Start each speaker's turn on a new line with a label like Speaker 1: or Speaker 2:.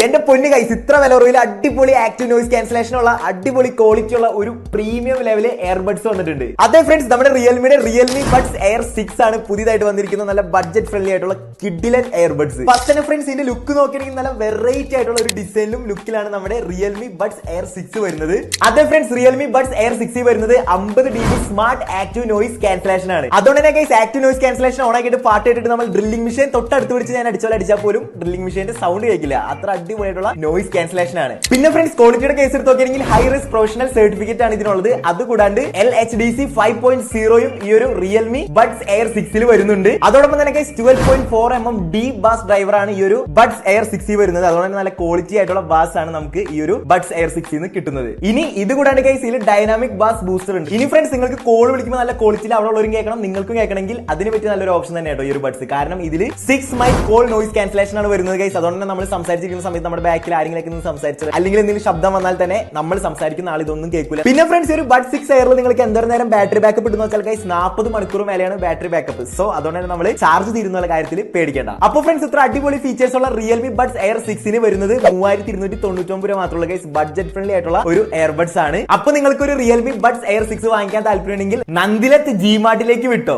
Speaker 1: എന്റെ പൊന്നു ഗൈസ്, ഇത്ര വില കുറവിൽ അടിപൊളി ആക്റ്റീവ് നോയിസ് ക്യാൻസലേഷൻ ഉള്ള അടിപൊളി ക്വാളിറ്റി ഉള്ള ഒരു പ്രീമിയം ലെവലിൽ എയർബഡ്സ് വന്നിട്ടുണ്ട്. അതെ ഫ്രണ്ട്സ്, നമ്മുടെ റിയൽമി ബഡ്സ് എയർ 6 ആണ് പുതിയതായിട്ട് വന്നിരിക്കുന്ന നല്ല ബഡ്ജറ്റ് ഫ്രണ്ട്ലി ആയിട്ടുള്ള കിഡിലൻ എയർബഡ്സ്. ഫസ്റ്റ് തന്നെ ഫ്രണ്ട്സ്, ഇതിന്റെ ലുക്ക് നോക്കുകയാണെങ്കിൽ നല്ല വെറൈറ്റി ആയിട്ടുള്ള ഒരു ഡിസൈനിലും ലുക്കിലാണ് നമ്മുടെ റിയൽമി ബഡ്സ് എയർ 6 വരുന്നത്. അതെ ഫ്രണ്ട്സ്, റിയൽമി ബഡ്സ് എയർ 6 വരുന്നത് 50 dB smart active noise cancellation ആണ്. അതുകൊണ്ട് തന്നെ guys, active noise cancellation on ആക്കിയിട്ട് പാട്ട് കേട്ടിട്ട് നമ്മൾ ഡ്രില്ലിംഗ് മെഷീൻ തൊട്ടടുത്ത് പിടിച്ച് ഞാൻ അടിച്ചാൽ പോലും ഡ്രില്ലിംഗ് മെഷീന്റെ സൗണ്ട് കേൾക്കില്ല. അത്ര അടിപൊളിയായിട്ടുള്ള നോയിസ് ക്യാൻസലേഷൻ ആണ്. പിന്നെ ഫ്രണ്ട്സ്, ക്വാളിറ്റിയുടെ കേസ് എടുത്ത് നോക്കുകയാണെങ്കിൽ ഹൈ റിസ്ക് പ്രൊഫഷണൽ സർട്ടിഫിക്കറ്റ് ആണ് ഇതിനുള്ളത്. അതുകൂടാണ്ട് LHDC 5.0 ഈ ഒരു റിയൽമി ബഡ്സ് എയർ 6 വരുന്നുണ്ട്. അതോടൊപ്പം തന്നെ 12.4mm ഡി ബാസ് ഡ്രൈവർ ആണ് ഈ ഒരു ബഡ്സ് എയർ 6 വരുന്നത്. അതുകൊണ്ട് തന്നെ നല്ല ക്വാളിറ്റി ആയിട്ടുള്ള ബാസ് ആണ് നമുക്ക് ഈ ഒരു ബഡ്സ് എയർ 6 കിട്ടുന്നത്. ഇനി ഇത് കൂടാണ്ട് ഇതിൽ ഡൈനാമിക് ബാസ് ബൂസ്റ്റർ ഉണ്ട്. ഇനി ഫ്രണ്ട്സ്, നിങ്ങൾക്ക് കോൾ വിളിക്കുമ്പോൾ നല്ല ക്വാളിറ്റിയിൽ അവിടെ ഉള്ളവരും കേൾക്കണം, നിങ്ങൾക്കും കേൾക്കണമെങ്കിൽ അതിന് പറ്റിയ നല്ലൊരു ഓപ്ഷൻ തന്നെ കേട്ടോ ഈ ഒരു ബഡ്സ്. കാരണം ഇതിൽ 6 മൈക്ക് കോൾ നോയിസ് ക്യാൻസലേഷൻ ആണ് വരുന്നത് ഗൈസ്. അതുകൊണ്ട് തന്നെ നമ്മൾ സംസാരിച്ചിരിക്കുന്ന സമയത്ത് നമ്മുടെ ബാക്കിൽ ആരെങ്കിലും സംസാരിച്ചത് അല്ലെങ്കിൽ എന്തെങ്കിലും ശബ്ദം വന്നാൽ തന്നെ നമ്മൾ സംസാരിക്കുന്ന ആൾ ഇതൊന്നും കേൾക്കില്ല. പിന്നെ ഫ്രണ്ട്സ്, ഒരു ബഡ് 6 എയറിൽ നിങ്ങൾക്ക് എന്തോരം നേരം ബാറ്ററി ബാക്കപ്പ് ഇട്ടെന്ന് വെച്ചാൽ ഗൈസ് 40 മണിക്കൂർ മേലെയാണ് ബാറ്ററി ബാക്കപ്പ്. സോ അതുകൊണ്ട് തന്നെ നമ്മൾ ചാർജ് തീരുന്ന കാര്യത്തിൽ പേടിക്കേണ്ട. അപ്പോൾ ഫ്രണ്ട്സ്, ഇത്ര അടിപൊളി ഫീച്ചേഴ്സ് ഉള്ള റിയൽമി ബഡ്സ് എയർ 6 വരുന്നത് 3299 രൂപ മാത്രമുള്ള ഗൈസ് ബഡ്ജറ്റ് ഫ്രണ്ട്ലി ആയിട്ടുള്ള ഒരു എയർബഡ്സ് ആണ്. അപ്പൊ നിങ്ങൾക്ക് ഒരു റിയൽമി ബഡ്സ് എയർ 6 വാങ്ങിക്കാൻ താല്പര്യമുണ്ടെങ്കിൽ നന്ദിലത്ത് ജിമാർട്ടിലേക്ക് വിട്ടോ.